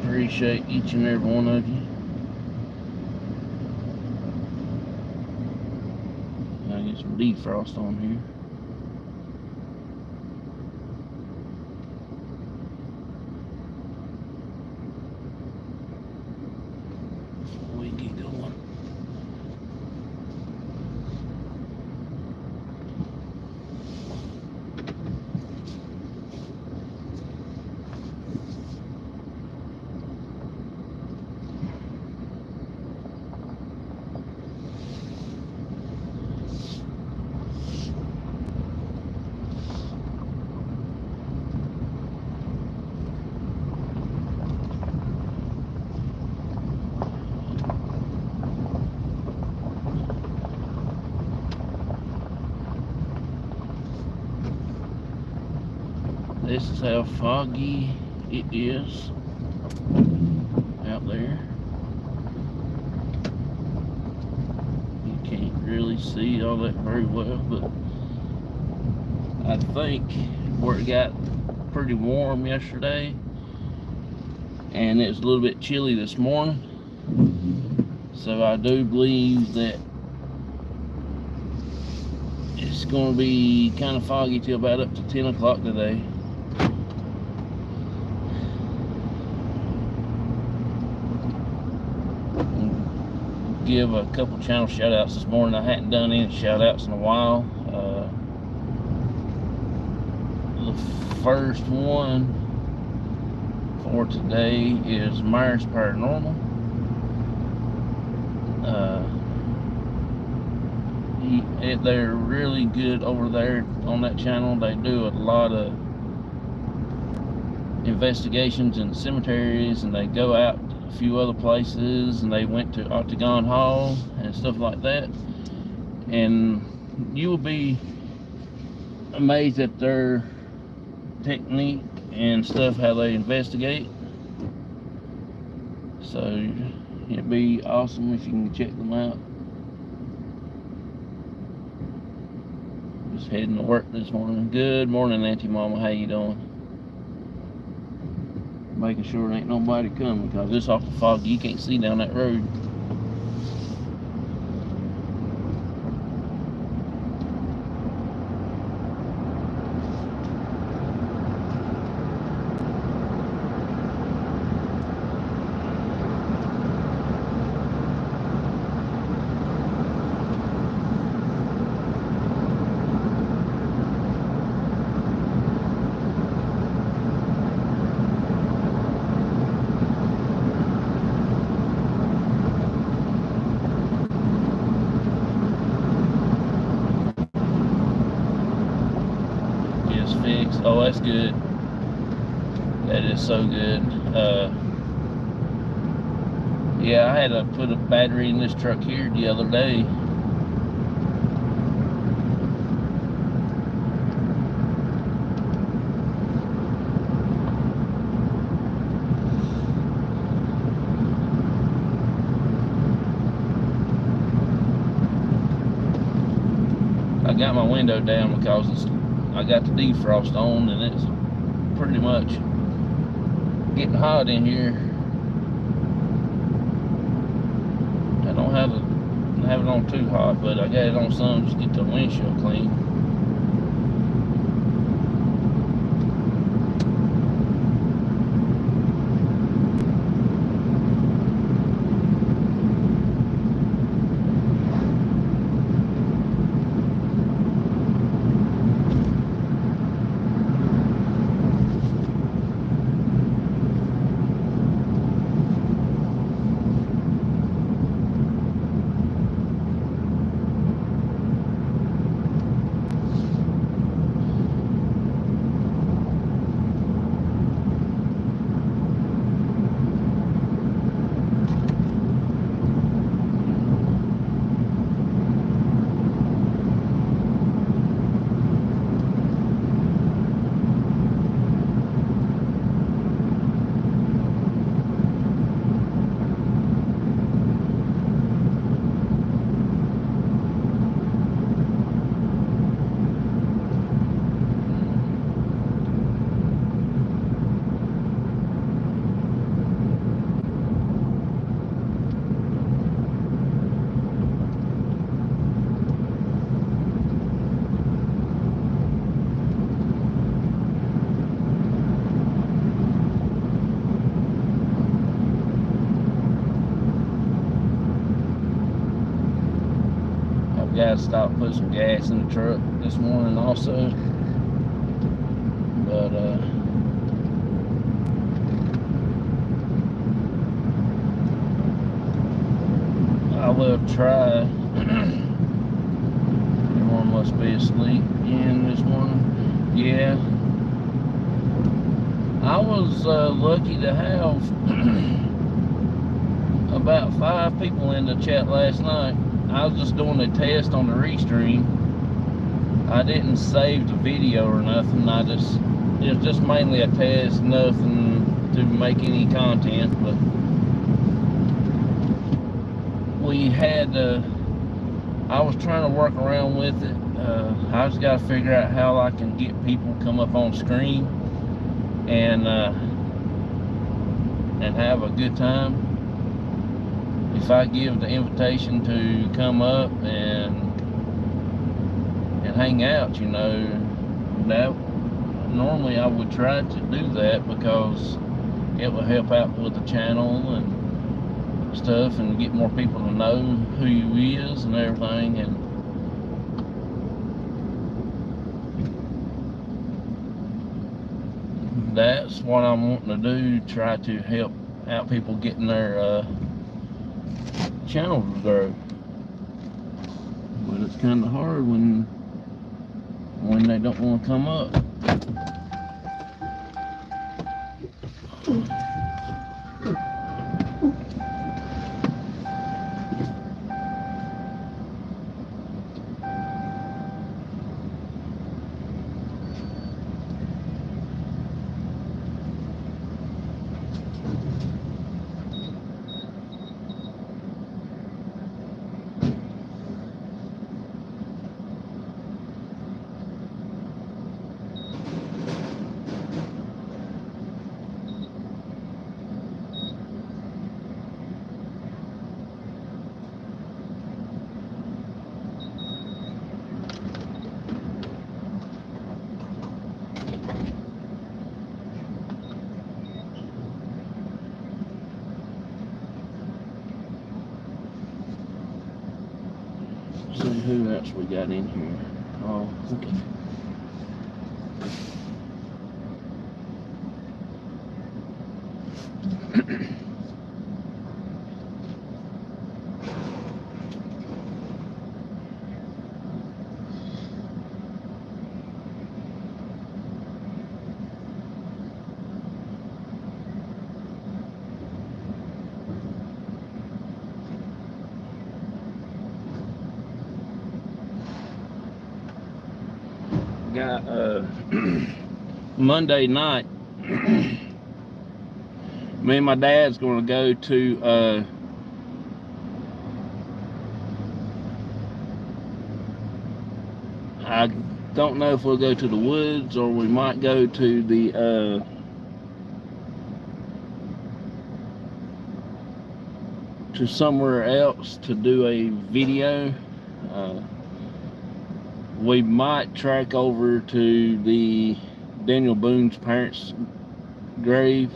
Appreciate each and every one of you. Gotta get some defrost on here. Before we get going. This is how foggy it is out there. You can't really see all that very well, but I think where it got pretty warm yesterday and it was a little bit chilly this morning, so I do believe that it's going to be kind of foggy till about up to 10 o'clock today. Give a couple channel shout outs this morning. I hadn't done any shout outs in a while. The first one for today is Myers Paranormal. They're really good over there on that channel. They do a lot of investigations in cemeteries, and they go out a few other places, and they went to Octagon Hall and stuff like that, and you will be amazed at their technique and stuff, how they investigate. So it'd be awesome if you can check them out. Just heading to work this morning. Good morning, Auntie Mama, how you doing? Making sure there ain't nobody coming, because it's awful foggy. You can't see down that road. Fixed. Oh, that's good. That is so good. Yeah, I had to put a battery in this truck here the other day. I got my window down because I got the defrost on, and it's pretty much getting hot in here. I don't have it on too hot, but I got it on some just to get the windshield clean. Guys stopped and put some gas in the truck this morning also. But I will try. Everyone must be asleep again this morning. Yeah. I was lucky to have about 5 people in the chat last night. I was just doing a test on the restream. I didn't save the video or nothing. It was just mainly a test, nothing to make any content. But we had, I was trying to work around with it. I just got to figure out how I can get people come up on screen and have a good time. If I give the invitation to come up and hang out, you know, that normally I would try to do that because it will help out with the channel and stuff and get more people to know who you is and everything. And that's what I'm wanting to do, try to help out people getting their channel to grow. But it's kind of hard when they don't want to come up. See who else we got in here. Oh, okay. Got Monday night. Me and my dad's going to go to I don't know if we'll go to the woods or we might go to the to somewhere else to do a video. We might track over to the Daniel Boone's parents' grave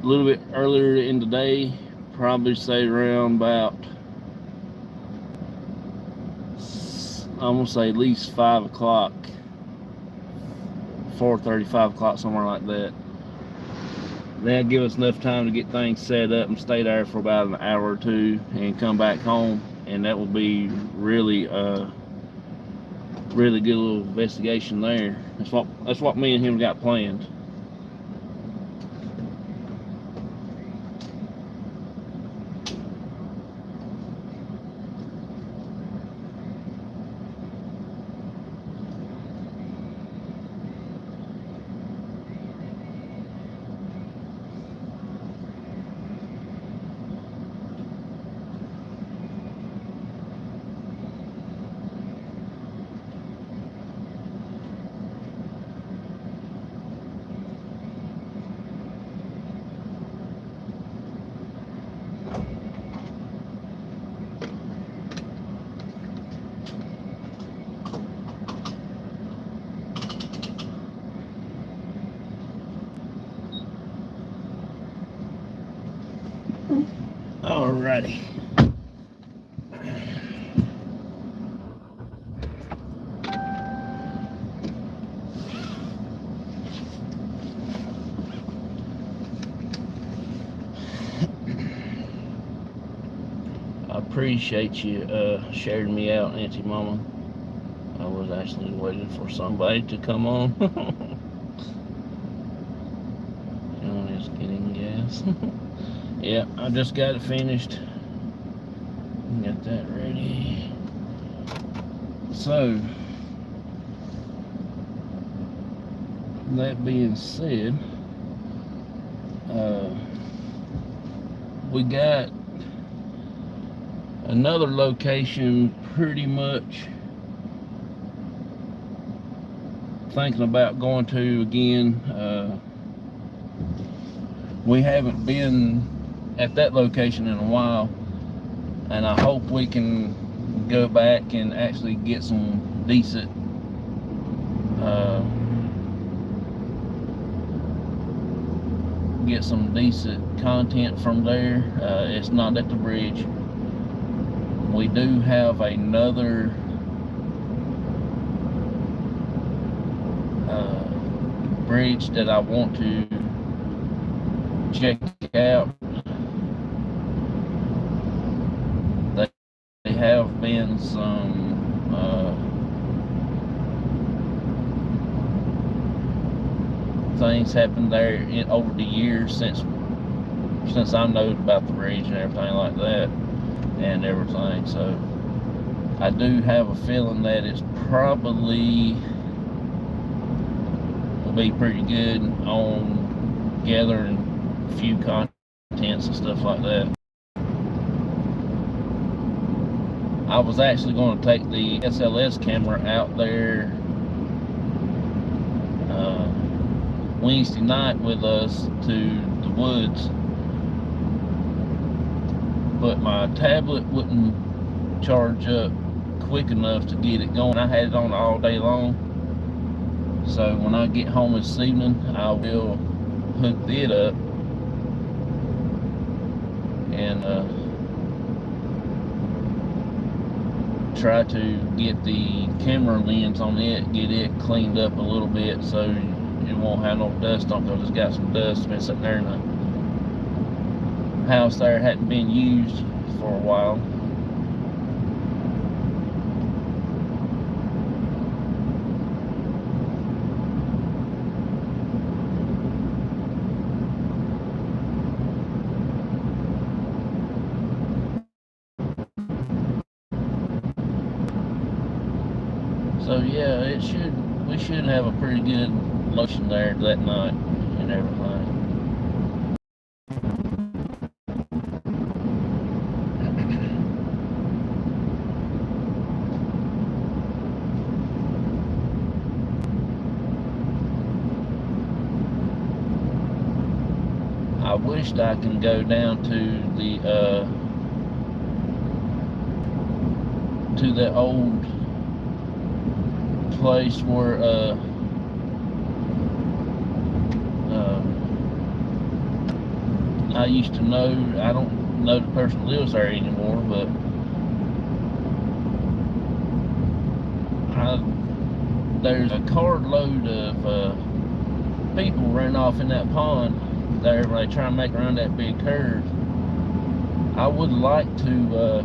a little bit earlier in the day, probably say around about, I'm gonna say at least 5 o'clock, 4:30, 5 o'clock, somewhere like that. That'll give us enough time to get things set up and stay there for about an hour or two and come back home, and that will be really really good little investigation there. That's what me and him got planned. Alrighty. appreciate you sharing me out, Auntie Mama. I was actually waiting for somebody to come on. Just getting gas. Yeah, I just got it finished. Got that ready. So, that being said, we got another location pretty much thinking about going to again. We haven't been at that location in a while, and I hope we can go back and actually get some decent content from there. It's not at the bridge. We do have another bridge that I want to check out. There have been some things happened there over the years since I know about the bridge and everything like that and everything. So I do have a feeling that it's probably will be pretty good on gathering a few contents and stuff like that. I was actually going to take the SLS camera out there Wednesday night with us to the woods, but my tablet wouldn't charge up quick enough to get it going. I had it on all day long, so when I get home this evening I will hook it up and try to get the camera lens on it, get it cleaned up a little bit so it won't have no dust on, because it's got some dust. It's been sitting there in the house there, hadn't been used for a while. So yeah, we should have a pretty good location there that night and everything. I wished I can go down to the old place where I used to know. I don't know the person who lives there anymore, but there's a carload of people running off in that pond there when they try to make around that big curve. I would like to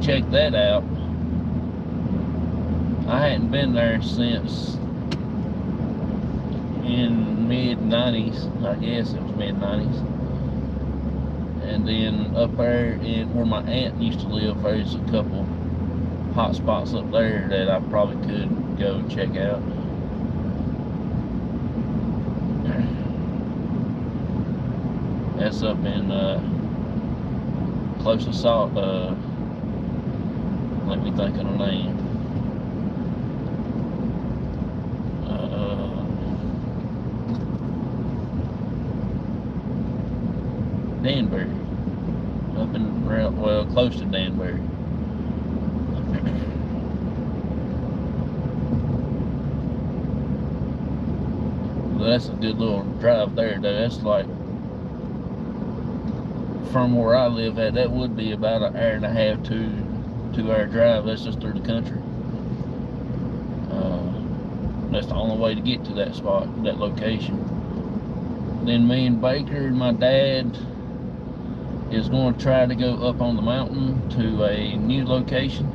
check that out. I hadn't been there since in mid-90s, I guess it was mid-90s. And then up there in where my aunt used to live, there's a couple hot spots up there that I probably could go check out. That's up in close to Salt. Let me think of the name. Danbury. Up in, well, close to Danbury. Well, that's a good little drive there, though. That's like, from where I live at, that would be about an hour and a half to 2 hour drive. That's just through the country. That's the only way to get to that spot, that location. Then me and Baker and my dad is going to try to go up on the mountain to a new location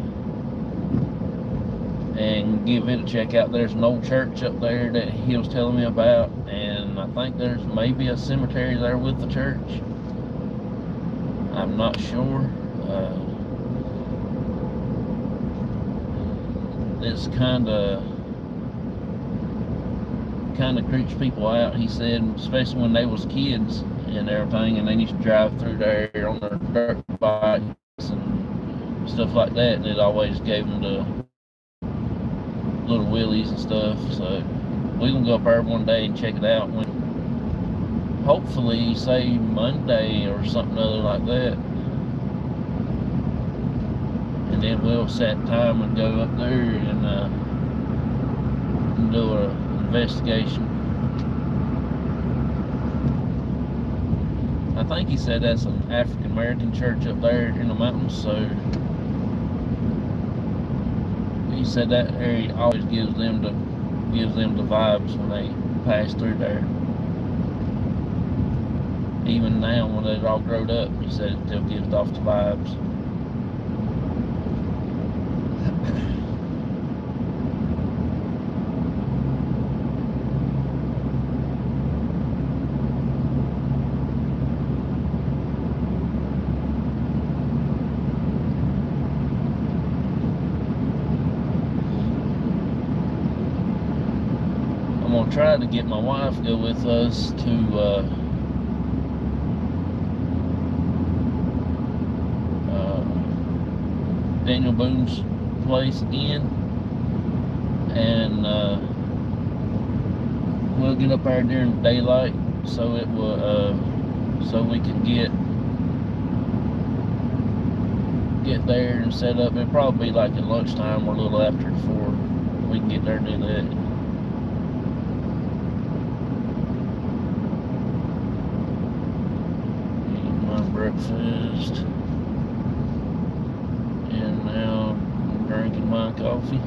and give it a check out. There's an old church up there that he was telling me about, and I think there's maybe a cemetery there with the church. I'm not sure. It's kind of creeps people out, he said, especially when they was kids and everything, and they used to drive through there on their dirt bikes and stuff like that, and it always gave them the little wheelies and stuff. So we're gonna go up there one day and check it out, when hopefully say Monday or something other like that, and then we'll set time and go up there and do an investigation. I think he said that's an African American church up there in the mountains, so he said that area always gives them the vibes when they pass through there. Even now, when they're all grown up, he said it still gives off the vibes. I'm gonna try to get my wife to go with us to Daniel Boone's place again, and we'll get up there during daylight, so it will so we can get there and set up. It'll probably be like at lunchtime or a little after before we can get there and do that. Eat my breakfast. And now I'm drinking my coffee.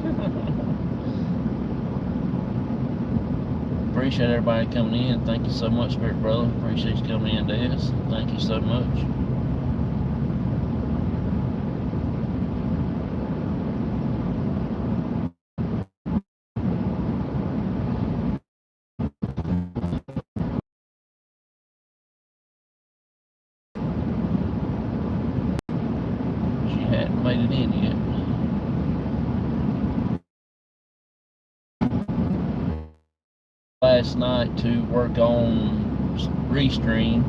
Appreciate everybody coming in. Thank you so much, Spirit Brother. Appreciate you coming in, Des. Thank you so much. She hadn't made it in yet. Last night to work on Restream,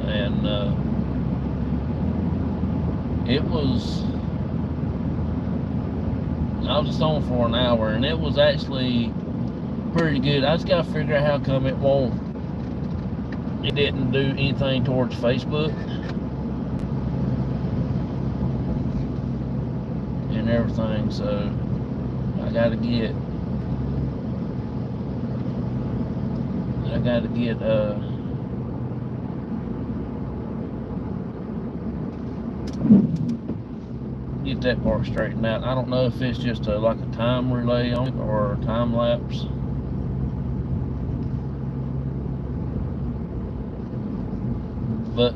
and I was just on for an hour, and it was actually pretty good. I just gotta figure out how come it didn't do anything towards Facebook and everything, so I gotta get get that part straightened out. I don't know if it's just like a time relay on it or a time lapse. But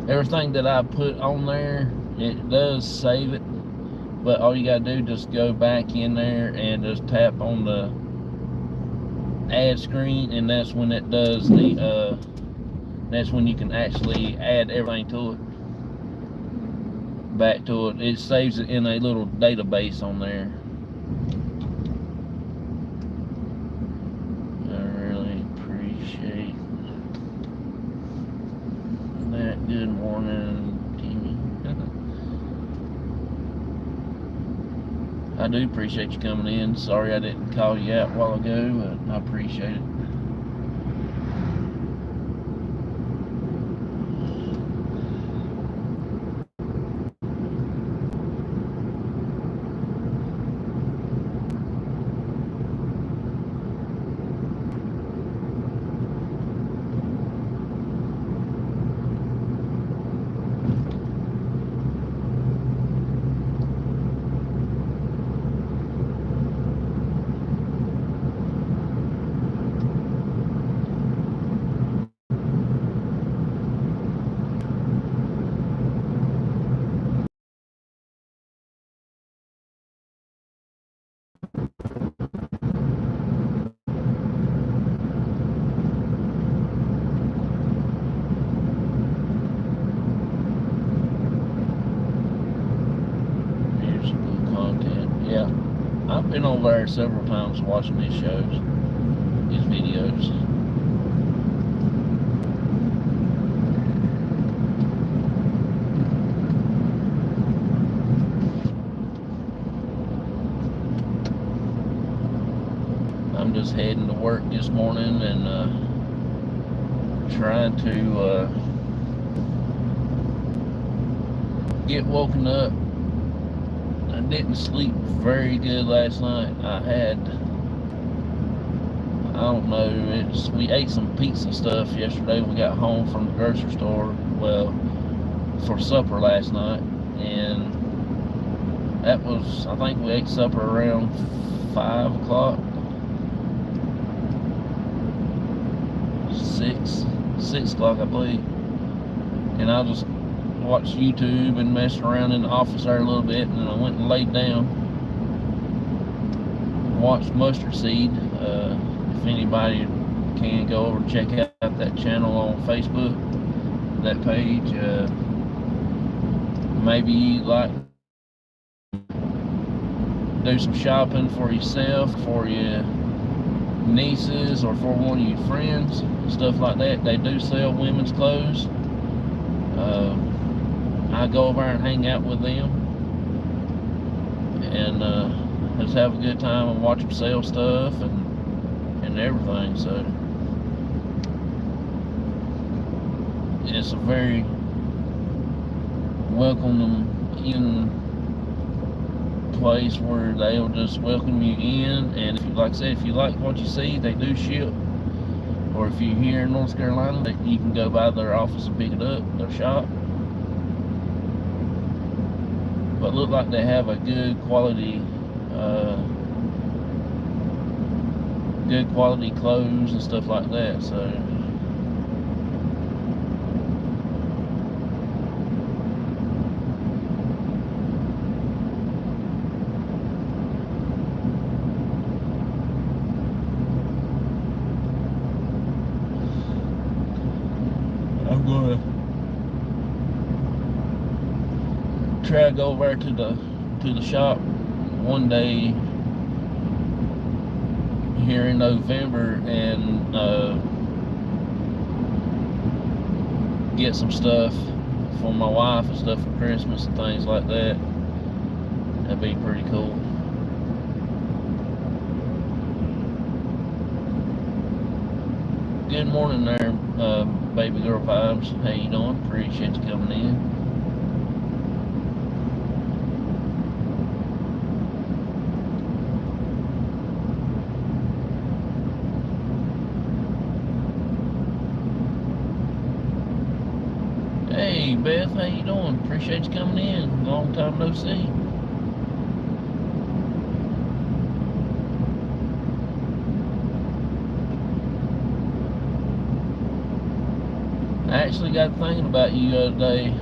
everything that I put on there, it does save it. But all you gotta do is just go back in there and just tap on the add screen, and that's when it does that's when you can actually add everything to it, back to it. It saves it in a little database on there. I really appreciate that. Good morning, Timmy. I do appreciate you coming in. Sorry I didn't call you out a while ago, but I appreciate it. several times watching these shows, these videos. I'm just heading to work this morning and trying to get woken up. I didn't sleep very good last night. I don't know, we ate some pizza stuff yesterday. We got home from the grocery store, well, for supper last night, and that was, I think we ate supper around 5 o'clock. 6 o'clock, I believe. And I just watched YouTube and messed around in the office there a little bit, and then I went and laid down. Watched Mustard Seed. If anybody can, go over and check out that channel on Facebook, that page. Maybe you like do some shopping for yourself, for your nieces, or for one of your friends, stuff like that. They do sell women's clothes. I go over and hang out with them and just have a good time and watch them sell stuff and everything. So it's a very welcoming place where they'll just welcome you in. And if you, like I said, if you like what you see, they do ship. Or if you're here in North Carolina, you can go by their office and pick it up, their shop. But look like they have a good quality clothes and stuff like that. So I'm gonna try to go over to the shop one day here in November and get some stuff for my wife and stuff for Christmas and things like that. That'd be pretty cool. Good morning there, baby girl vibes. How you doing? Appreciate you coming in. Hey Beth, how you doing? Appreciate you coming in. Long time no see. I actually got thinking about you the other day.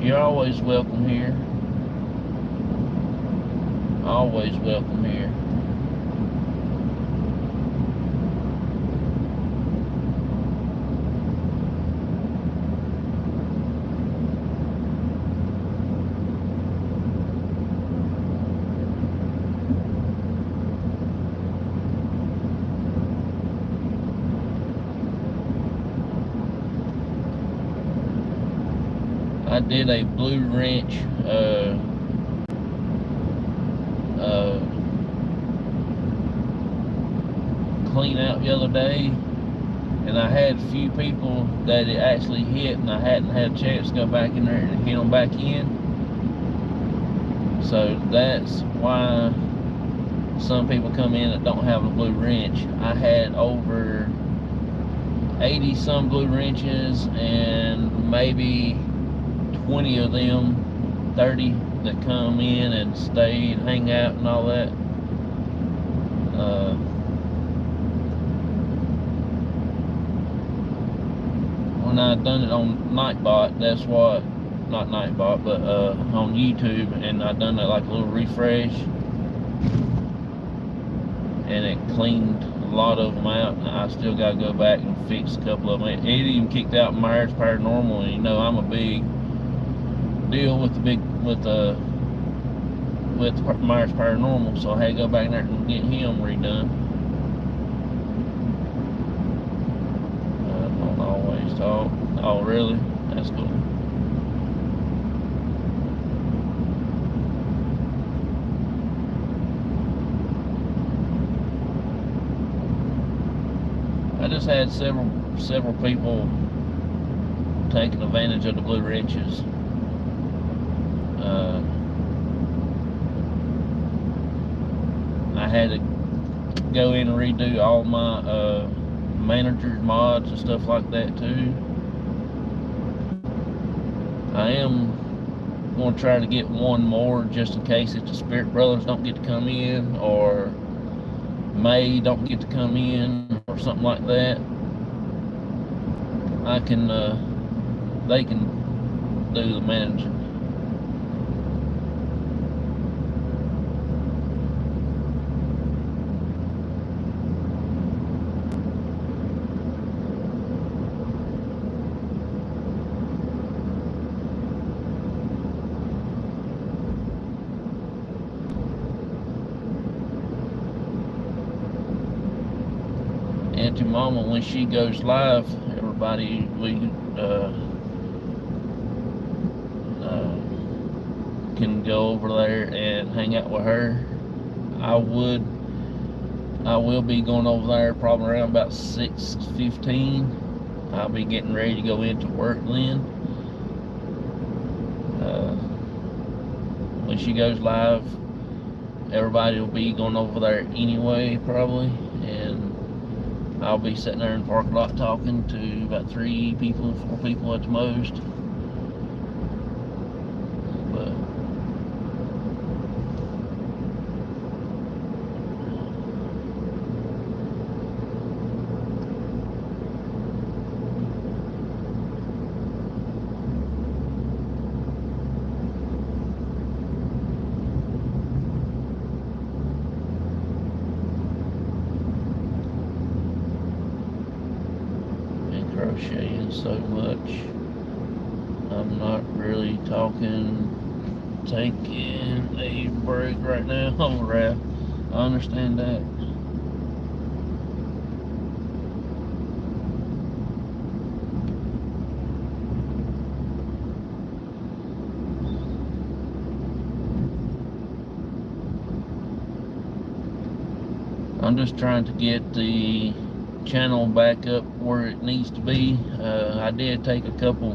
You're always welcome here. Always welcome here. I did a blue wrench clean out the other day, and I had a few people that it actually hit, and I hadn't had a chance to go back in there and hit them back in. So that's why some people come in that don't have a blue wrench. I had over 80 some blue wrenches, and maybe 20 of them, 30 that come in and stay and hang out and all that. When I done it on Nightbot, that's what, not Nightbot, but on YouTube, and I done it like a little refresh, and it cleaned a lot of them out. I still got to go back and fix a couple of them. It even kicked out Myers Paranormal, and you know I'm a big deal with Myers Paranormal, so I had to go back there and get him redone. I don't always talk. Oh, really? That's cool. I just had several people taking advantage of the blue wrenches. I had to go in and redo all my manager's mods and stuff like that too. I am going to try to get one more just in case if the Spirit Brothers don't get to come in, or May don't get to come in, or something like that. They can do the manager. Auntie Mama, when she goes live, everybody, we can go over there and hang out with her. I will be going over there probably around about 6:15. I'll be getting ready to go into work then. When she goes live, everybody will be going over there anyway, probably, and I'll be sitting there in the parking lot talking to about 3 people, 4 people at the most. But crocheting so much, I'm not really taking a break right now. Alright, I understand that. I'm just trying to get the channel back up where it needs to be. I did take a couple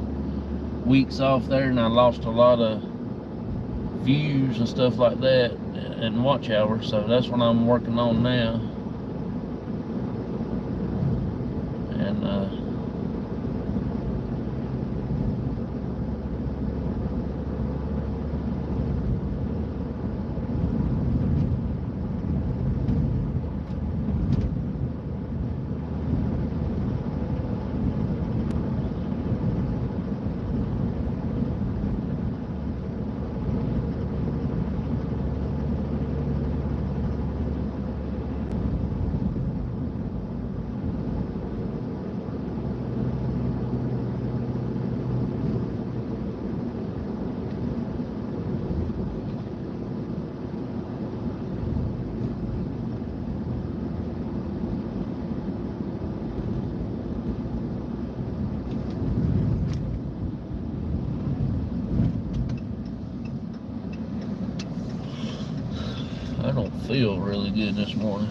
weeks off there, and I lost a lot of views and stuff like that and watch hours, so that's what I'm working on now. And I don't feel really good this morning.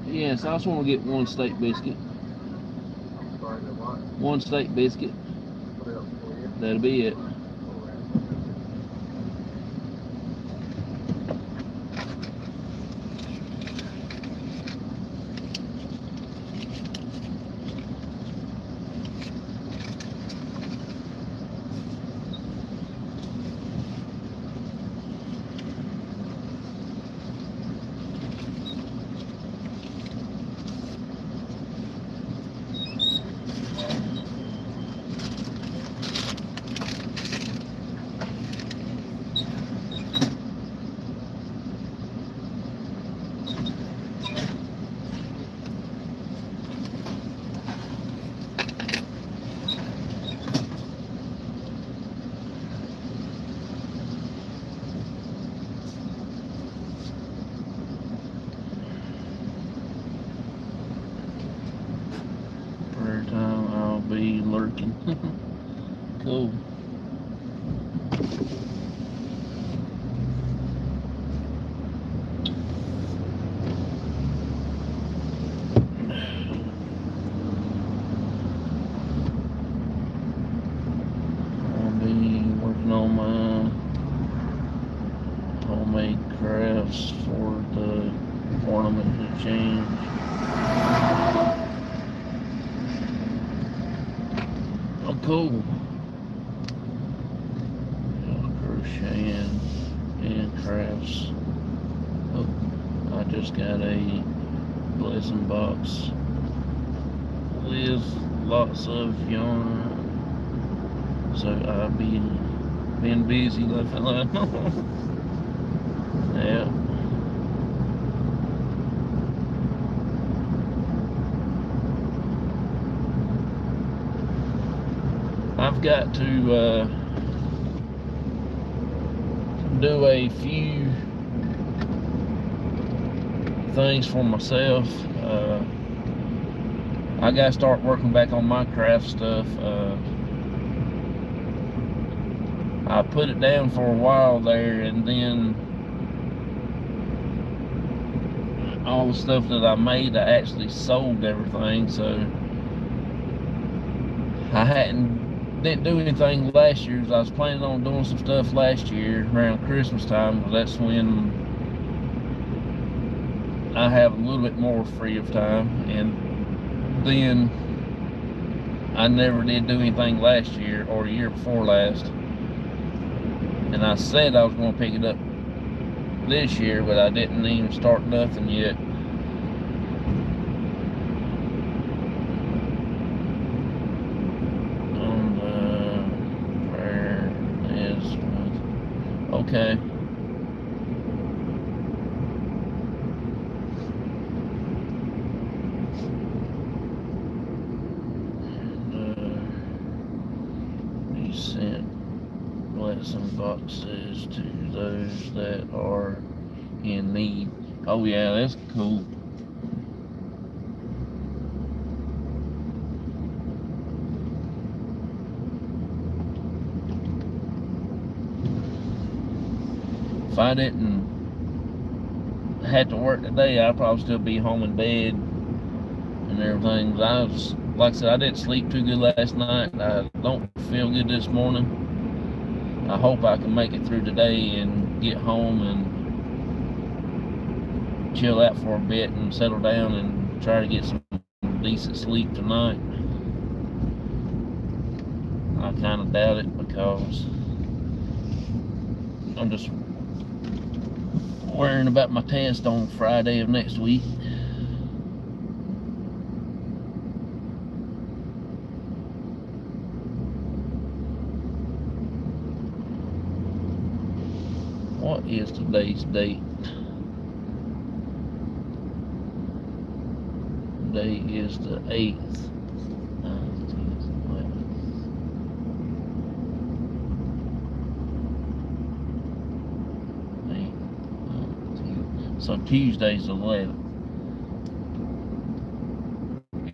Yes, I just want to get one steak biscuit. One steak biscuit. That'll be it. working. Cool. I'll be working on my homemade crafts for the ornament to change. Oh, cool. Crocheting and crafts. Oh, I just got a blessing box with lots of yarn, so I've been busy left alone. Yeah. I've got to do a few things for myself. I gotta start working back on my craft stuff. I put it down for a while there, and then all the stuff that I made, I actually sold everything, so I didn't do anything last year. I was planning on doing some stuff last year around Christmas time, but that's when I have a little bit more free of time, and then I never did do anything last year or the year before last, and I said I was going to pick it up this year, but I didn't even start nothing yet. Okay. He sent blessing boxes to those that are in need. Oh yeah, that's cool. If I didn't had to work today, I'd probably still be home in bed and everything. Like I said, I didn't sleep too good last night. I don't feel good this morning. I hope I can make it through today and get home and chill out for a bit and settle down and try to get some decent sleep tonight. I kind of doubt it because I'm just worrying about my test on Friday of next week. What is today's date? Today is the 8th. 9, 10, 11. So Tuesday's 11th.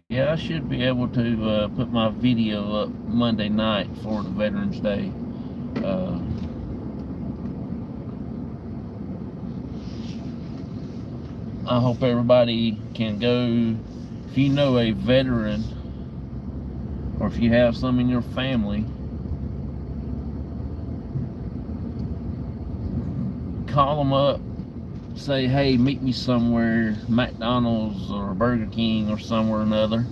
Yeah, I should be able to put my video up Monday night for the Veterans Day. I hope everybody can go. If you know a veteran, or if you have some in your family, call them up. Say, hey, meet me somewhere, McDonald's or Burger King or somewhere or another,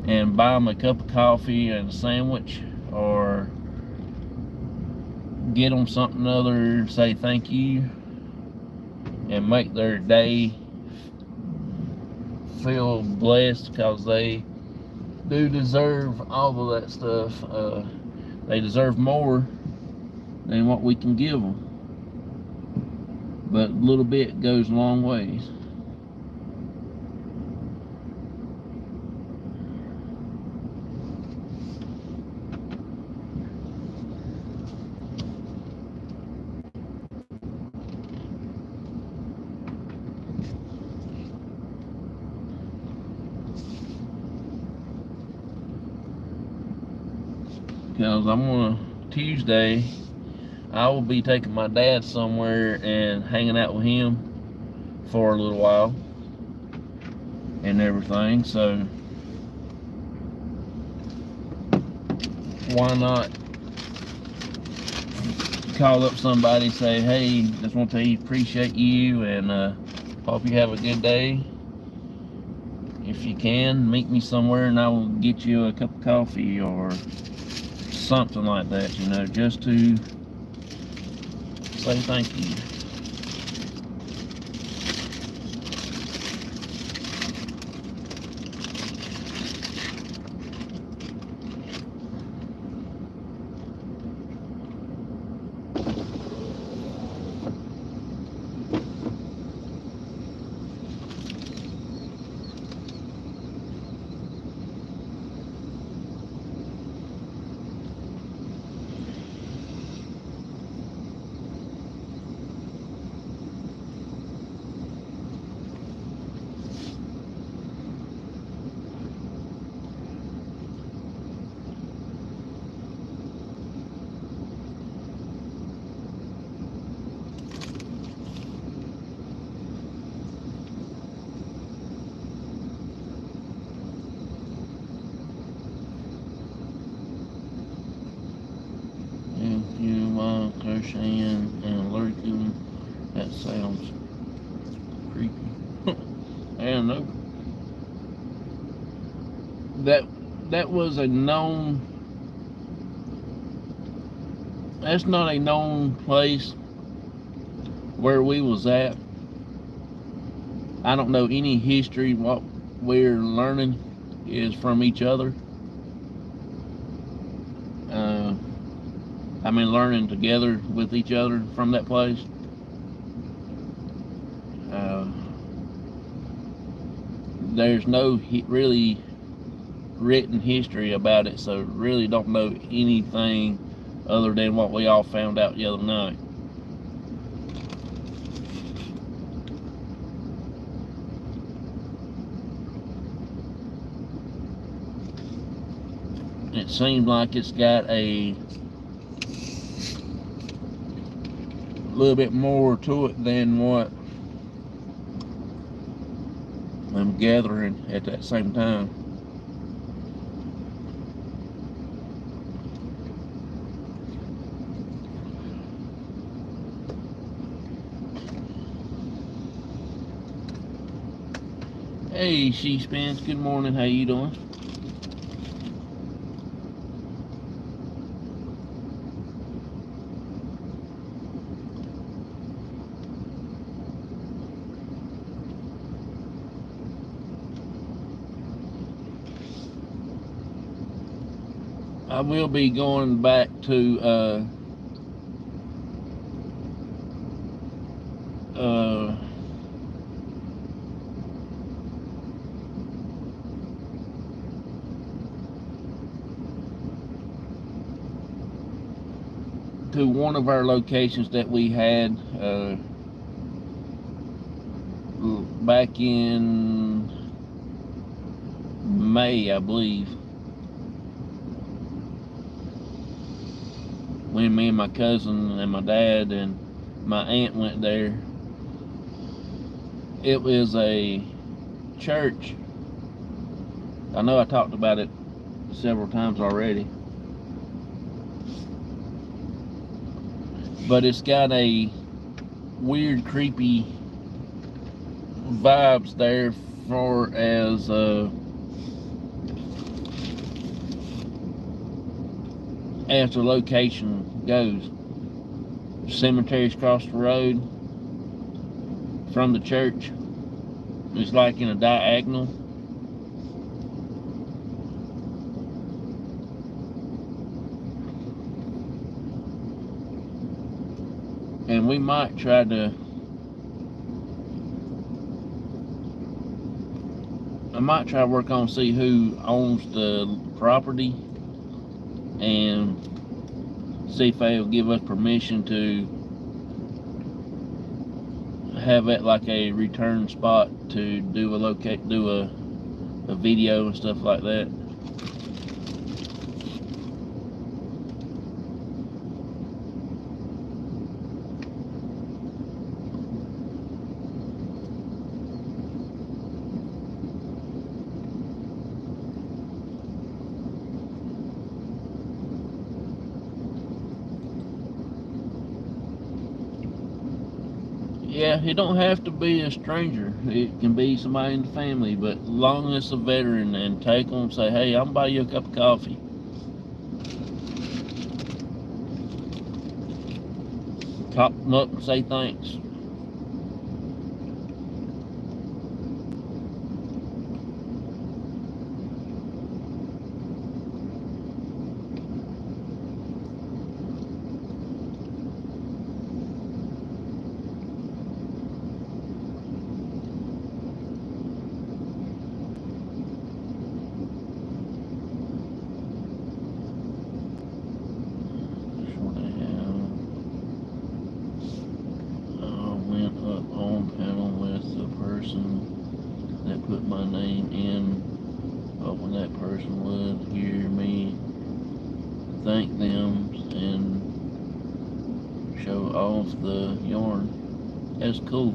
and buy them a cup of coffee and a sandwich, or get them something other, say thank you, and make their day feel blessed, because they do deserve all of that stuff. They deserve more than what we can give them. But a little bit goes a long ways. because Tuesday, I will be taking my dad somewhere and hanging out with him for a little while and everything. So why not call up somebody and say, hey, just want to tell you appreciate you and hope you have a good day. If you can, meet me somewhere and I will get you a cup of coffee or something like that, you know, just to say thank you. If you mind crocheting and lurking, that sounds creepy. I don't know. That was a known. That's not a known place where we was at. I don't know any history. What we're learning is from each other. I mean, learning together with each other from that place. There's no really written history about it, so really don't know anything other than what we all found out the other night. It seems like it's got a little bit more to it than what I'm gathering at that same time. Hey, She Spins, good morning, how you doing? I will be going back to one of our locations that we had back in May, I believe, when me and my cousin and my dad and my aunt went there. It was a church. I know I talked about it several times already, but it's got a weird, creepy vibes there for as the location goes. Cemeteries across the road from the church. It's like in a diagonal. And we might try to, I might try to work on see who owns the property and see if they'll give us permission to have it like a return spot to do a video and stuff like that. Yeah, it don't have to be a stranger. It can be somebody in the family, but as long as it's a veteran, and take them and say, hey, I'm buy you a cup of coffee. Top them up and say thanks. Went up on panel with the person that put my name in, hoping that person would hear me thank them and show off the yarn. That's cool.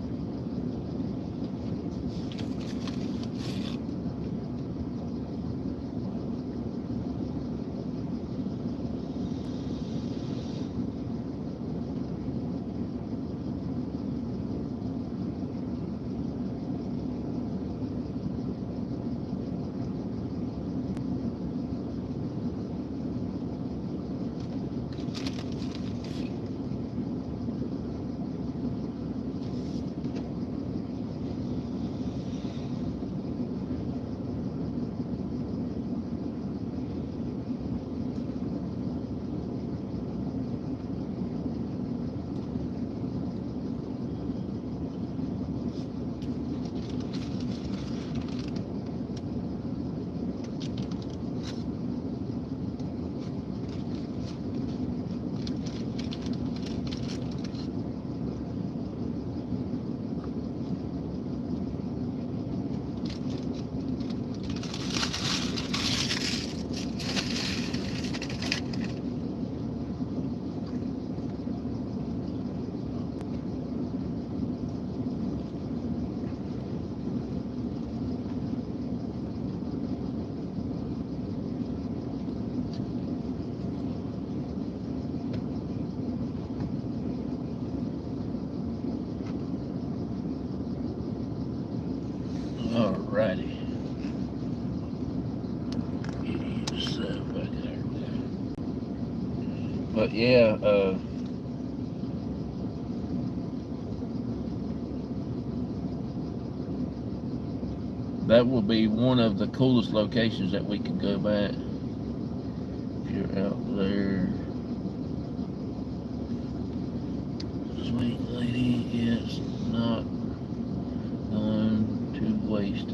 Alrighty. Back there. But yeah, that will be one of the coolest locations that we could go back. If you're out there. Sweet lady is not going to waste.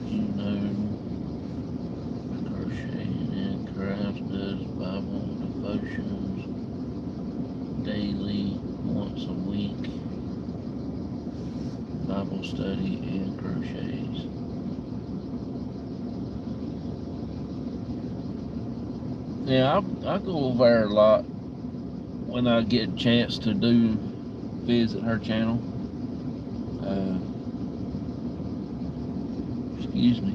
You know, crocheting and crafts, does Bible devotions daily, once a week, Bible study and crochets. Yeah, I go over there a lot when I get a chance to visit her channel. Excuse me.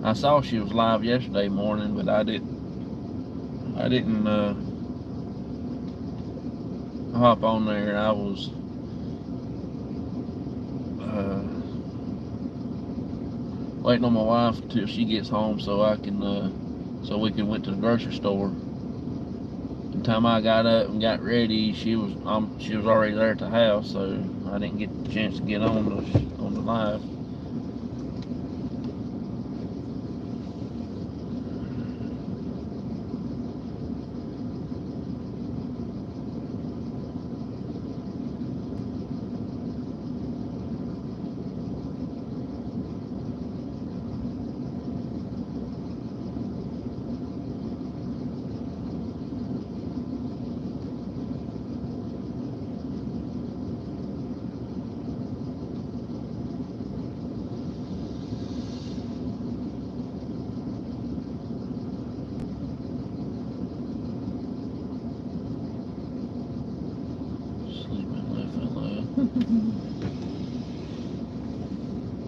I saw she was live yesterday morning, but I didn't hop on there. I was waiting on my wife till she gets home so we can went to the grocery store. The time I got up and got ready, she was already there at the house, so I didn't get the chance to get on the live. Sleeping left and low.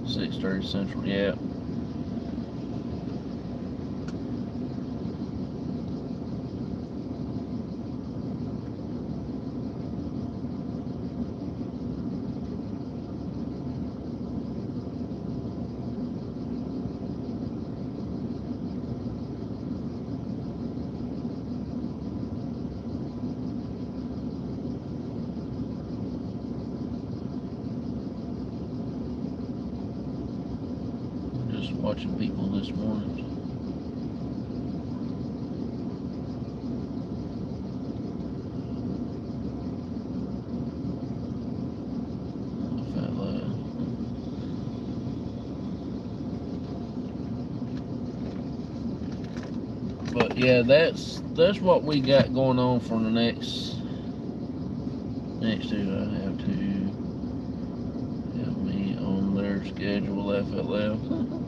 6:30 Central, yeah. just watching people this morning. But yeah, that's what we got going on for the next two. I have to help me on their schedule, FLL.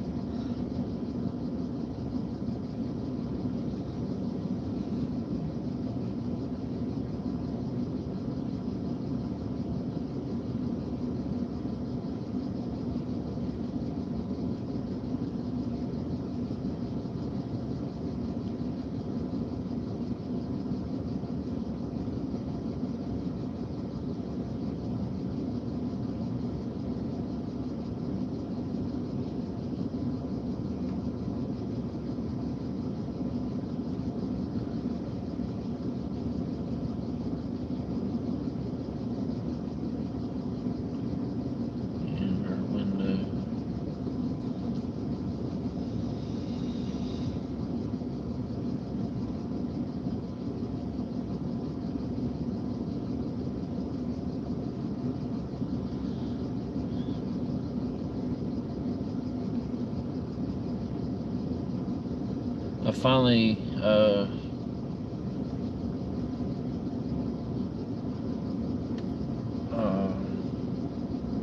I finally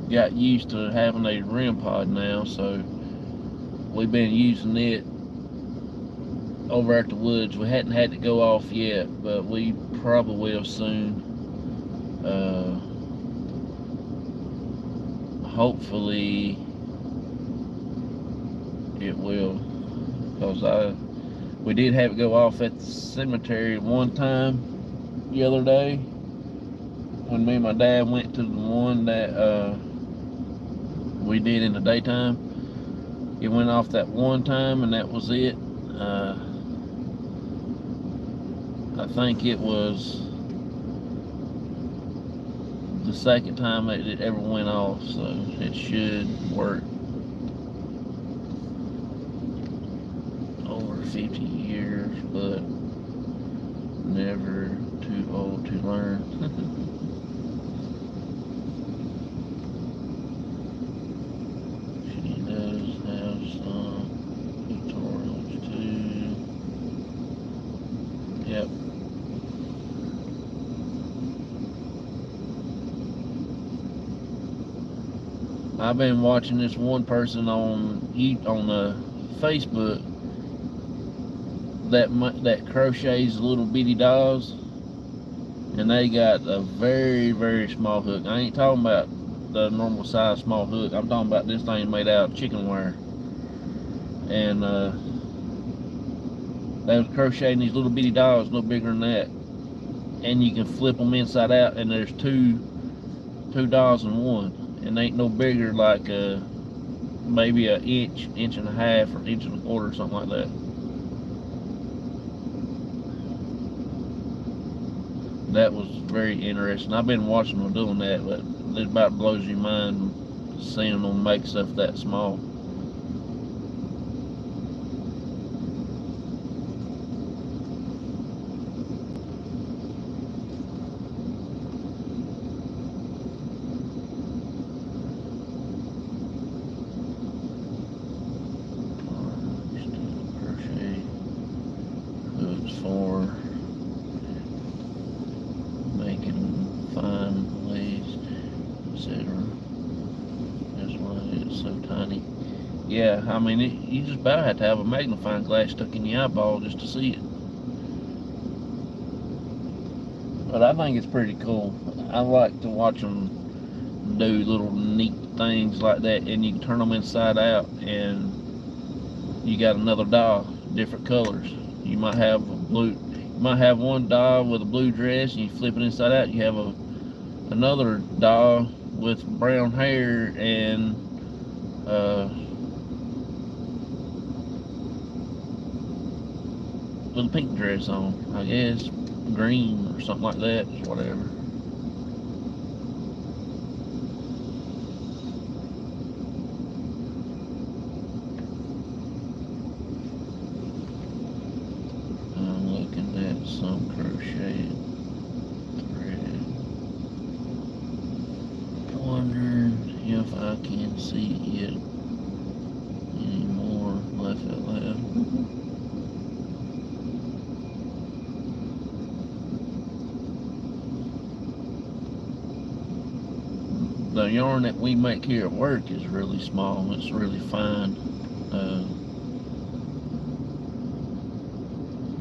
got used to having a REM pod now, so we've been using it over at the woods. We hadn't had to go off yet, but we probably will soon. Hopefully it will, because we did have it go off at the cemetery one time the other day when me and my dad went to the one that we did in the daytime. It went off that one time and that was it. I think it was the second time that it ever went off, so it should work. Over 50 years, but never too old to learn. She does have some tutorials too. Yep. I've been watching this one person on Facebook that crochets little bitty dolls, and they got a very, very small hook. I ain't talking about the normal size small hook. I'm talking about this thing made out of chicken wire, and they was crocheting these little bitty dolls no bigger than that, and you can flip them inside out, and there's two dolls in one, and they ain't no bigger, like maybe an inch and a half, or inch and a quarter, something like that. That was very interesting. I've been watching them doing that, but it about blows your mind seeing them make stuff that small. Crochet hooks for making fine lace, etc. That's why it's so tiny. Yeah, I mean, you just about have to have a magnifying glass stuck in your eyeball just to see it. But I think it's pretty cool. I like to watch them do little neat things like that, and you can turn them inside out, and you got another doll, different colors. You might have one doll with a blue dress, and you flip it inside out, you have another doll with brown hair and with a pink dress on, I guess green or something like that, whatever. crochet thread. Wondering if I can see it anymore. Laugh out loud. The yarn that we make here at work is really small. It's really fine.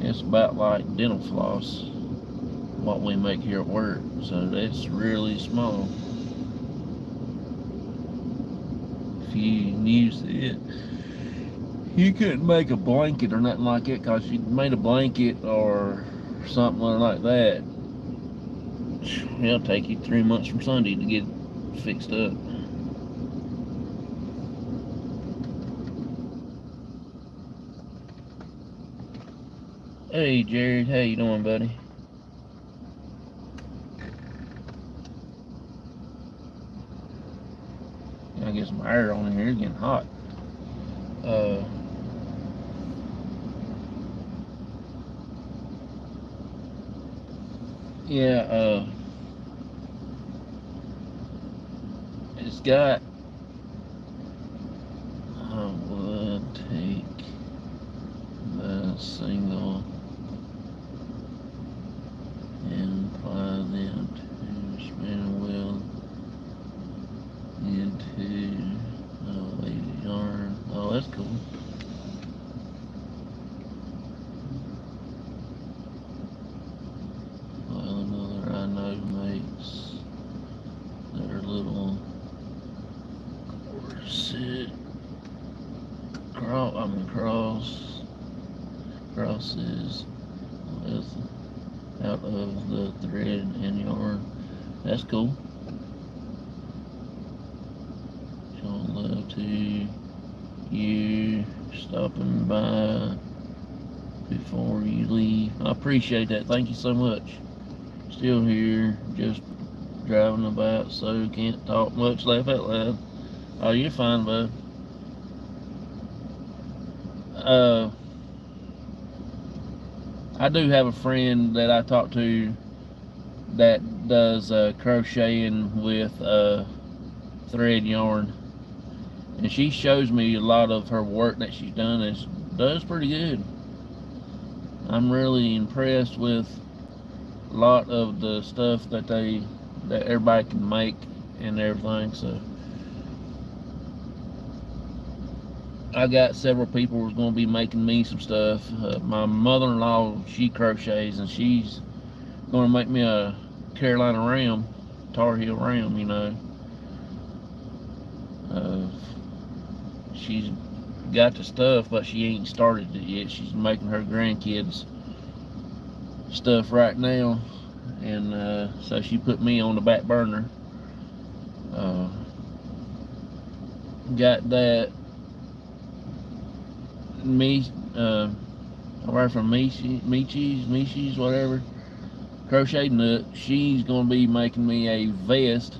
It's about like dental floss, what we make here at work. So that's really small. If you use it, you couldn't make a blanket or nothing like it, because if you made a blanket or something like that, it'll take you 3 months from Sunday to get it fixed up. Hey Jared, how you doing, buddy? I guess my air on in here is getting hot. Yeah, it's got, I would take the single and apply them to spinning wheel into the weighted yarn. Oh, that's cool. Well, another I know makes their little corset crosses with out of the thread and yarn. That's cool. Showing love to you stopping by before you leave. I appreciate that. Thank you so much. Still here, just driving about, so can't talk much. Laugh out loud. Oh, you're fine, bud. I do have a friend that I talk to that does crocheting with thread yarn, and she shows me a lot of her work that she's done, and it does pretty good. I'm really impressed with a lot of the stuff that everybody can make and everything. So I got several people who's going to be making me some stuff. My mother-in-law, she crochets, and she's going to make me a Carolina ram, Tar Heel ram, you know. She's got the stuff, but she ain't started it yet. She's making her grandkids stuff right now, and so she put me on the back burner. Got that. Away from Michi's, whatever, Crochet Nut. She's gonna be making me a vest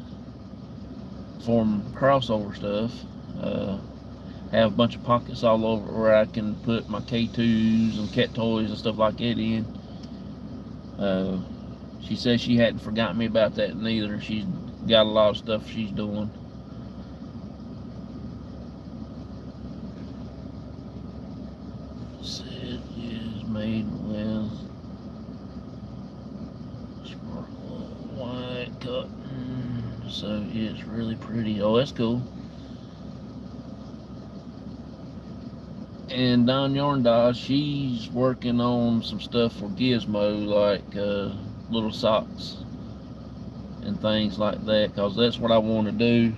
for crossover stuff. Have a bunch of pockets all over where I can put my K2s and cat toys and stuff like that in. She says she hadn't forgotten me about that neither. She's got a lot of stuff she's doing. Set is made with sparkle white cotton, so it's really pretty. Oh, that's cool. And Don Yarn Dodge, she's working on some stuff for Gizmo, like little socks and things like that, because that's what I want to do.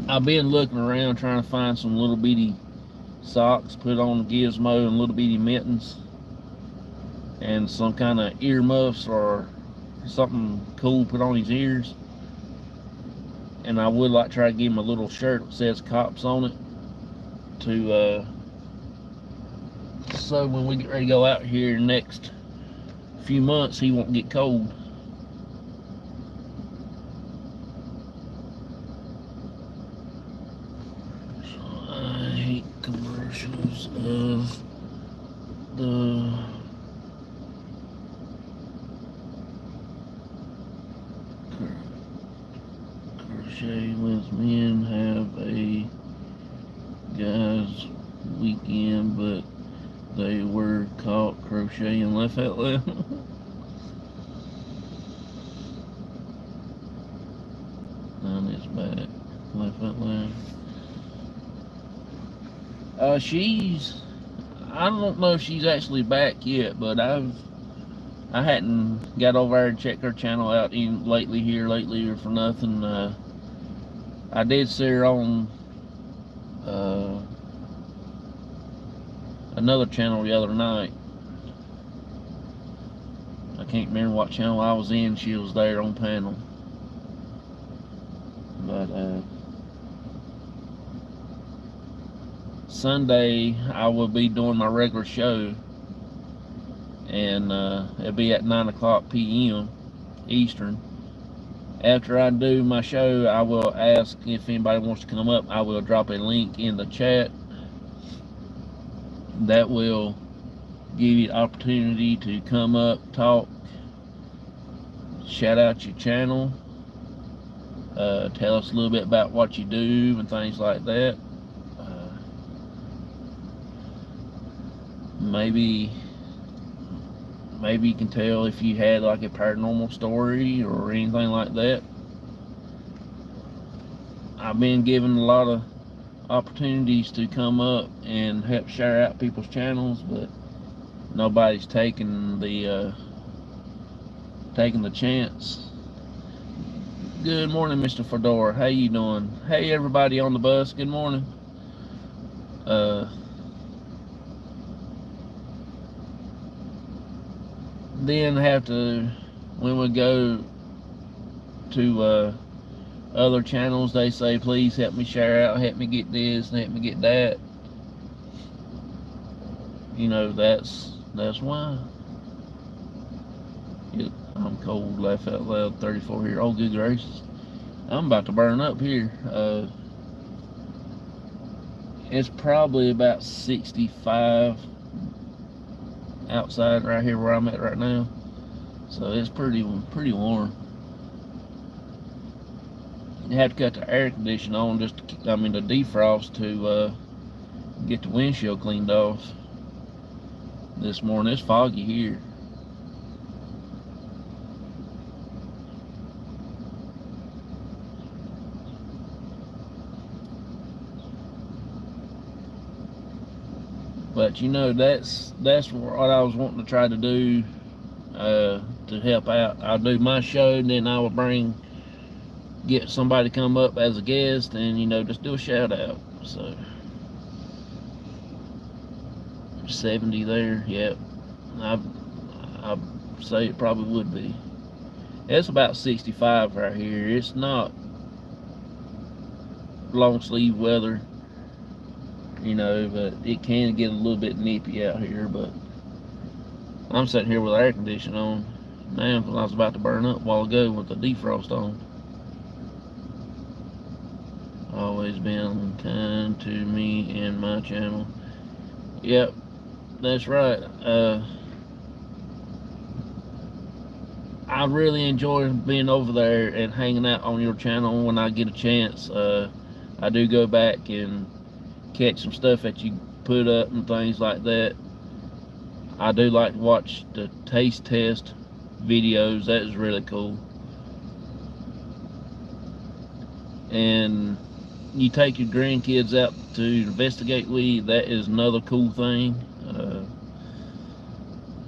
I've been looking around trying to find some little bitty socks, put on Gizmo, and little bitty mittens, and some kind of ear muffs or something cool put on his ears. And I would like to try to give him a little shirt that says Cops on it, to so when we get ready to go out here in the next few months, he won't get cold. So I hate commercials of the Crochet lesbian have a guys weekend, but they were caught crocheting. Laugh out loud. On his back. Laugh out loud. I don't know if she's actually back yet, but I hadn't got over there and checked her channel out lately or for nothing. I did see her on another channel the other night. I can't remember what channel I was in. She was there on panel. But Sunday I will be doing my regular show, and it'll be at 9:00 p.m. Eastern. After I do my show, I will ask if anybody wants to come up. I will drop a link in the chat that will give you the opportunity to come up, talk, shout out your channel, tell us a little bit about what you do and things like that. Maybe you can tell if you had like a paranormal story or anything like that. I've been given a lot of opportunities to come up and help share out people's channels, but nobody's taking the chance. Good morning, Mr. Fedora. How you doing? Hey, everybody on the bus. Good morning. Then have to, when we go to other channels, they say, please help me share out, help me get this, and help me get that. You know, that's why. Yep, I'm cold, laugh out loud, 34 here. Oh, good gracious. I'm about to burn up here. It's probably about 65 outside right here where I'm at right now, so it's pretty warm. You have to cut the air conditioner on the defrost to get the windshield cleaned off. This morning it's foggy here. But you know, that's what I was wanting to try to do to help out. I'll do my show, and then I will get somebody to come up as a guest, and you know, just do a shout out. So 70 there, yep. I say it probably would be. It's about 65 right here. It's not long sleeve weather, you know, but it can get a little bit nippy out here. But I'm sitting here with the air conditioning on now because I was about to burn up a while ago with the defrost on. Always been kind to me and my channel. Yep, that's right. I really enjoy being over there and hanging out on your channel when I get a chance. I do go back and catch some stuff that you put up and things like that. I do like to watch the taste test videos. That is really cool. And you take your grandkids out to investigate with, that is another cool thing.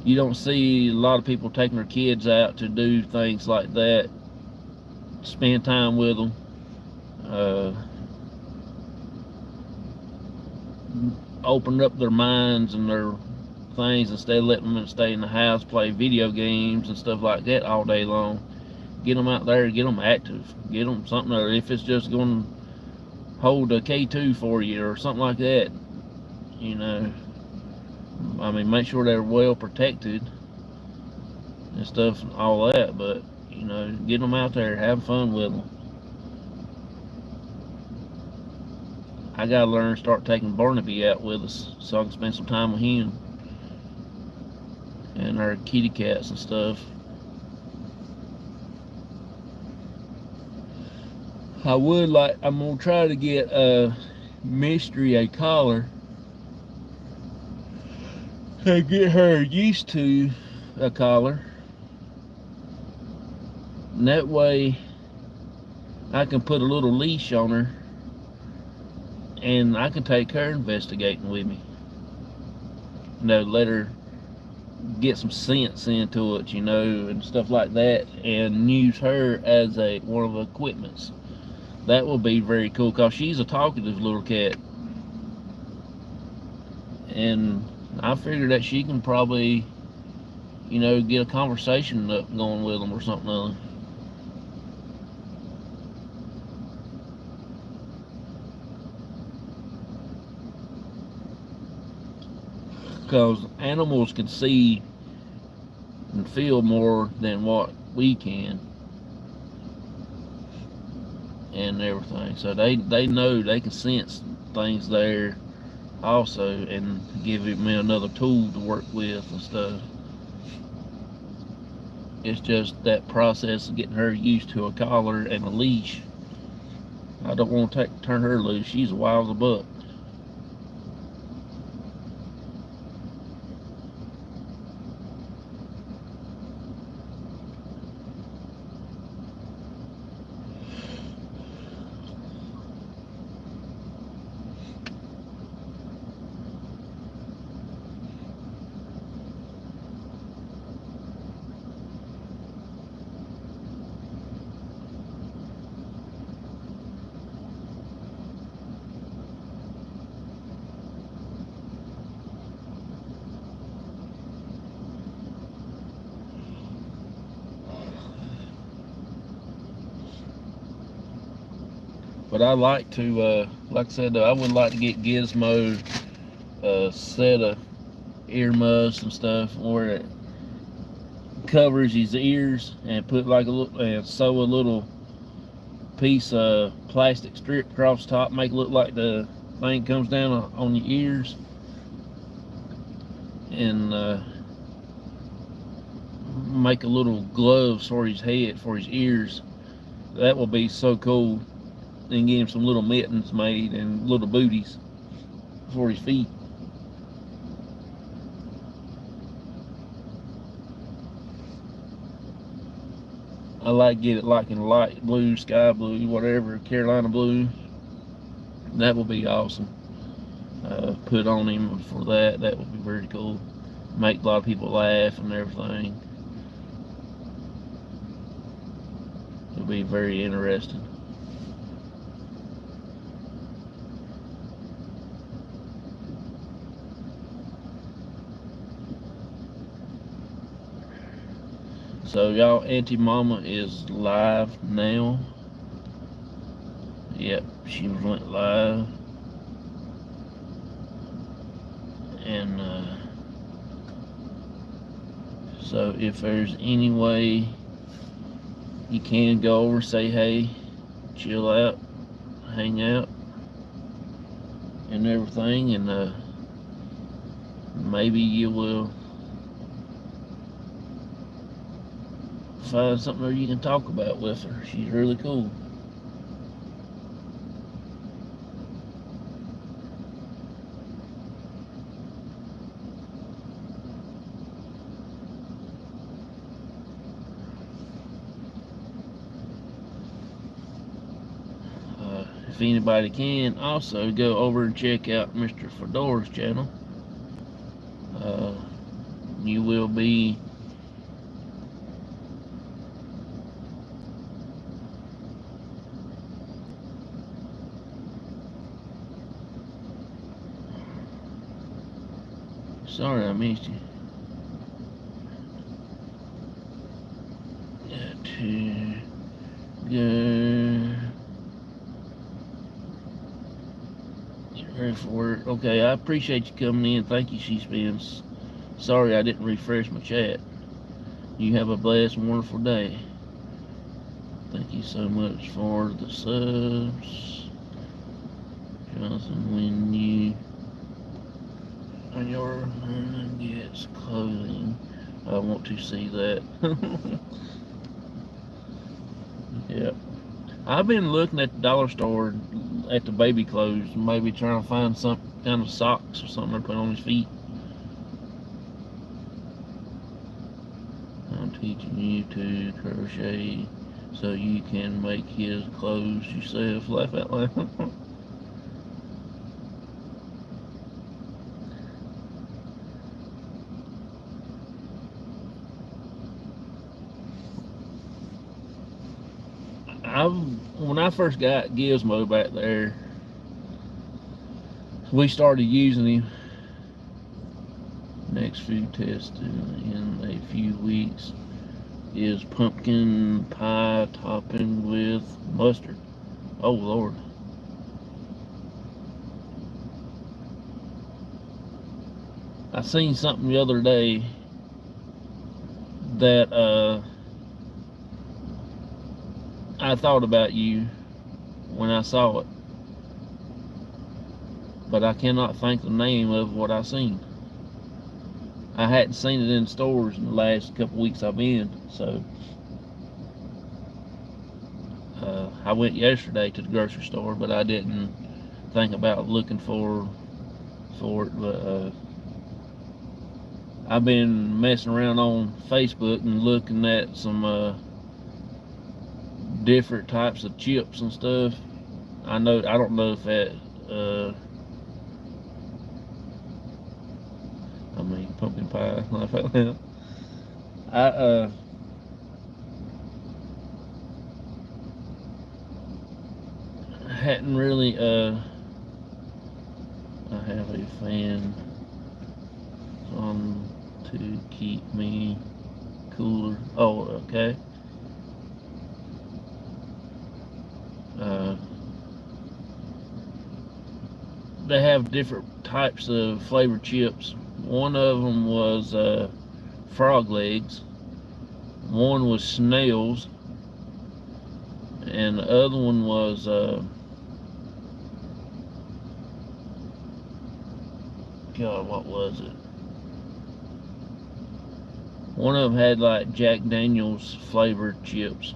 You don't see a lot of people taking their kids out to do things like that, spend time with them. Open up their minds and their things instead of letting them stay in the house, play video games and stuff like that all day long. Get them out there, get them active, get them something, or if it's just going to hold a K2 for you or something like that, you know. I mean, make sure they're well protected and stuff and all that, but you know, get them out there, have fun with them. I gotta learn to start taking Barnaby out with us so I can spend some time with him and our kitty cats and stuff. I'm gonna try to get Mystery a collar and get her used to a collar. And that way I can put a little leash on her and I can take her investigating with me. Let her get some sense into it, and stuff like that, and use her as one of the equipments. That will be very cool because she's a talkative little cat, and I figure that she can probably, get a conversation up going with them or something other. Because animals can see and feel more than what we can and everything. So they know, they can sense things there also and give me another tool to work with and stuff. It's just that process of getting her used to a collar and a leash. I don't want to turn her loose. She's wild as a buck. But I like to, like I said, I would like to get Gizmo a set of earmuffs and stuff where it covers his ears and put like and sew a little piece of plastic strip across the top, make it look like the thing comes down on your ears, and make a little gloves for his head, for his ears. That will be so cool. Then get him some little mittens made and little booties for his feet. I like to get it like in light blue, sky blue, whatever, Carolina blue. That will be awesome. Put on him for that. That would be very cool. Make a lot of people laugh and everything. It'll be very interesting. So y'all, Auntie Mama is live now. Yep, she went live. And so if there's any way you can go over, say hey, chill out, hang out, and everything, and maybe you will find something that you can talk about with her. She's really cool. If anybody can, also go over and check out Mr. Fedora's channel. You will be sorry I missed you. Got to go. Get ready for work. Okay, I appreciate you coming in. Thank you, C-Spins. Sorry I didn't refresh my chat. You have a blessed and wonderful day. Thank you so much for the subs. Jonathan, when your man gets clothing, I want to see that. Yep. I've been looking at the dollar store at the baby clothes, maybe trying to find some kind of socks or something to put on his feet. I'm teaching you to crochet so you can make his clothes yourself. Laugh out loud. When I first got Gizmo back there, we started using him. Next food test in a few weeks is pumpkin pie topping with mustard. Oh Lord. I seen something the other day that I thought about you when I saw it, but I cannot think the name of what I seen. I hadn't seen it in stores in the last couple weeks I've been, so I went yesterday to the grocery store, but I didn't think about looking for it. But I've been messing around on Facebook and looking at some different types of chips and stuff. I don't know if that I mean pumpkin pie. I hadn't really I have a fan on to keep me cooler. Oh, okay. They have different types of flavored chips. One of them was frog legs. One was snails, and the other one was God, what was it? One of them had like Jack Daniels flavored chips.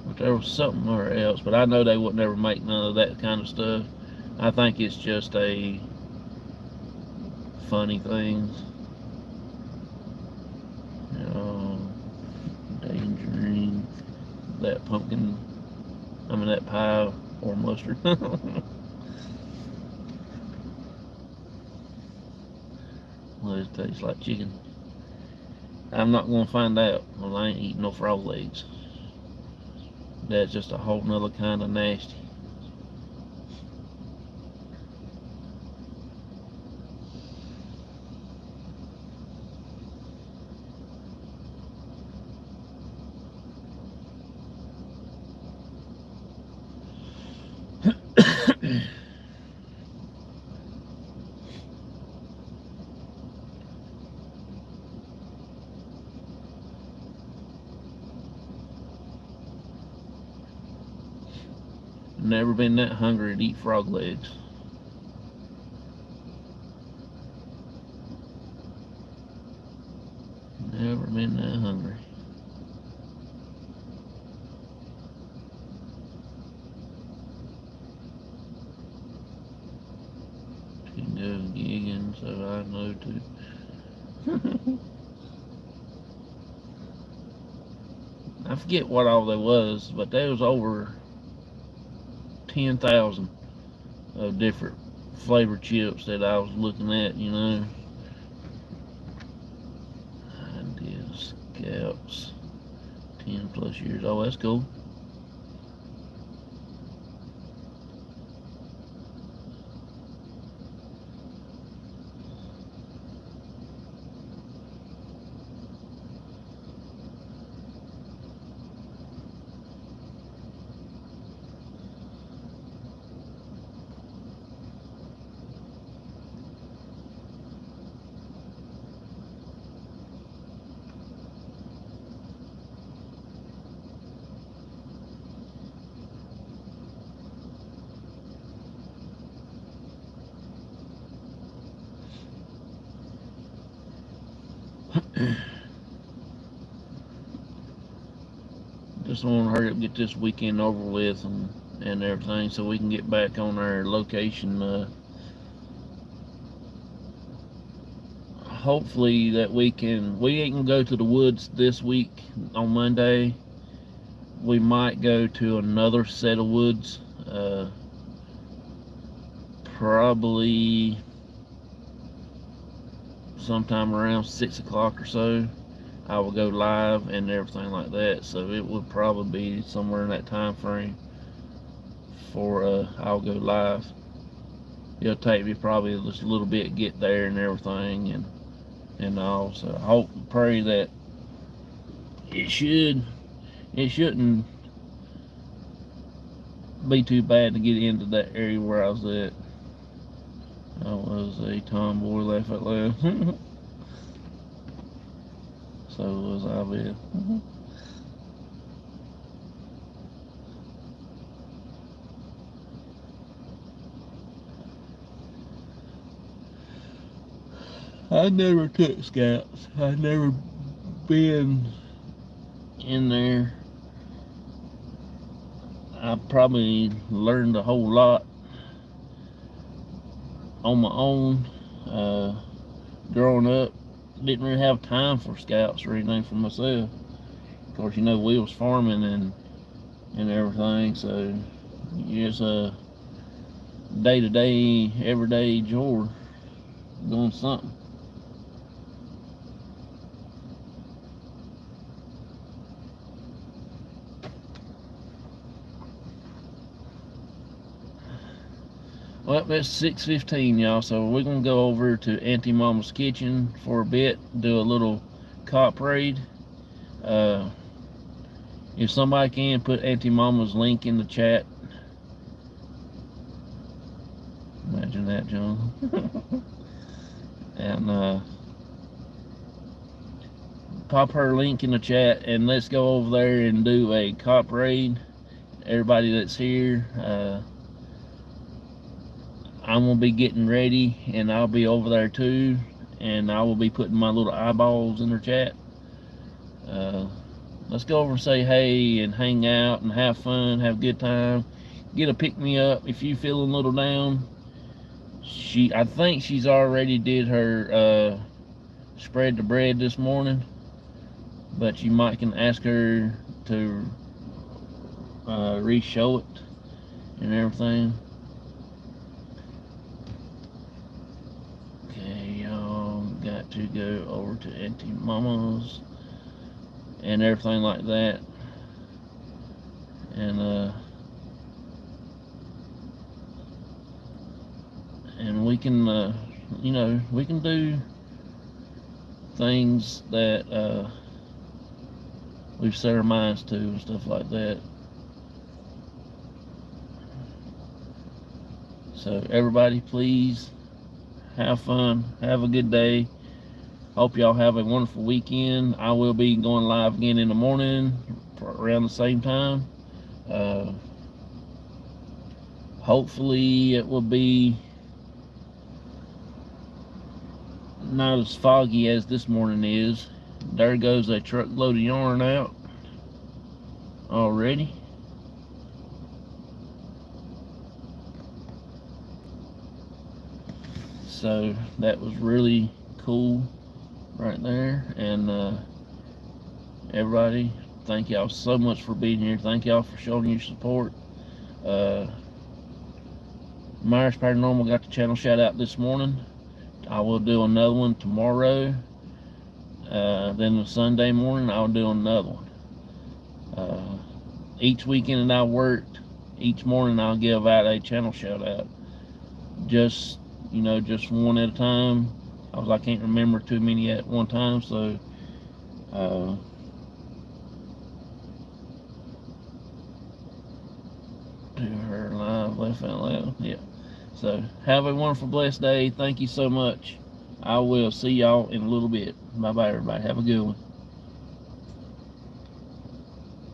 But there was something else, but I know they wouldn't ever make none of that kind of stuff. I think it's just a funny thing. You know, endangering that pumpkin, that pie or mustard. Well, it tastes like chicken. I'm not going to find out. Well, I ain't eating no frog legs. That's just a whole nother kind of nasty. Never been that hungry to eat frog legs. Never been that hungry. She goes gigging, so I know too. I forget what all there was, but there was over 10,000 of different flavored chips that I was looking at, you know. I did Scouts 10 plus years. Oh, that's cool. just want to hurry up, get this weekend over with and everything, so we can get back on our location. Hopefully that we ain't gonna go to the woods this week on Monday. We might go to another set of woods, probably sometime around 6 o'clock or so. I will go live and everything like that, so it would probably be somewhere in that time frame for I'll go live. It'll take me probably just a little bit to get there and everything and all, so I hope and pray that it shouldn't be too bad to get into that area where I was at. I was a tomboy, laugh out loud. So was I, bet. I never took scouts. I never been in there. I probably learned a whole lot on my own. Growing up, didn't really have time for scouts or anything for myself. Of course, you know, we was farming and everything, so it's a day-to-day, everyday chore doing something. Well, it's 6:15, y'all, so we're going to go over to Auntie Mama's kitchen for a bit, do a little cop raid. If somebody can, put Auntie Mama's link in the chat. Imagine that, John. And pop her link in the chat, and let's go over there and do a cop raid. Everybody that's here, I'm going to be getting ready, and I'll be over there too, and I will be putting my little eyeballs in her chat. Let's go over and say hey and hang out and have fun, have a good time, get a pick-me-up if you feeling a little down. I think she's already did her spread the bread this morning, but you might can ask her to re-show it and everything. Got to go over to Auntie Mama's and everything like that, and we can you know, we can do things that we've set our minds to and stuff like that. So everybody, please have fun, have a good day. Hope y'all have a wonderful weekend. I will be going live again in the morning around the same time. Hopefully it will be not as foggy as this morning is. There goes a truckload of yarn out already. So that was really cool right there. And everybody, thank y'all so much for being here. Thank y'all for showing your support. Myers Paranormal got the channel shout out this morning. I will do another one tomorrow. Then the Sunday morning I'll do another one. Each weekend that I worked, each morning I'll give out a channel shout out. Just, you know, just one at a time. I can't remember too many at one time, so do her live, laugh out loud. Yeah. So have a wonderful, blessed day. Thank you so much. I will see y'all in a little bit. Bye bye, everybody. Have a good one.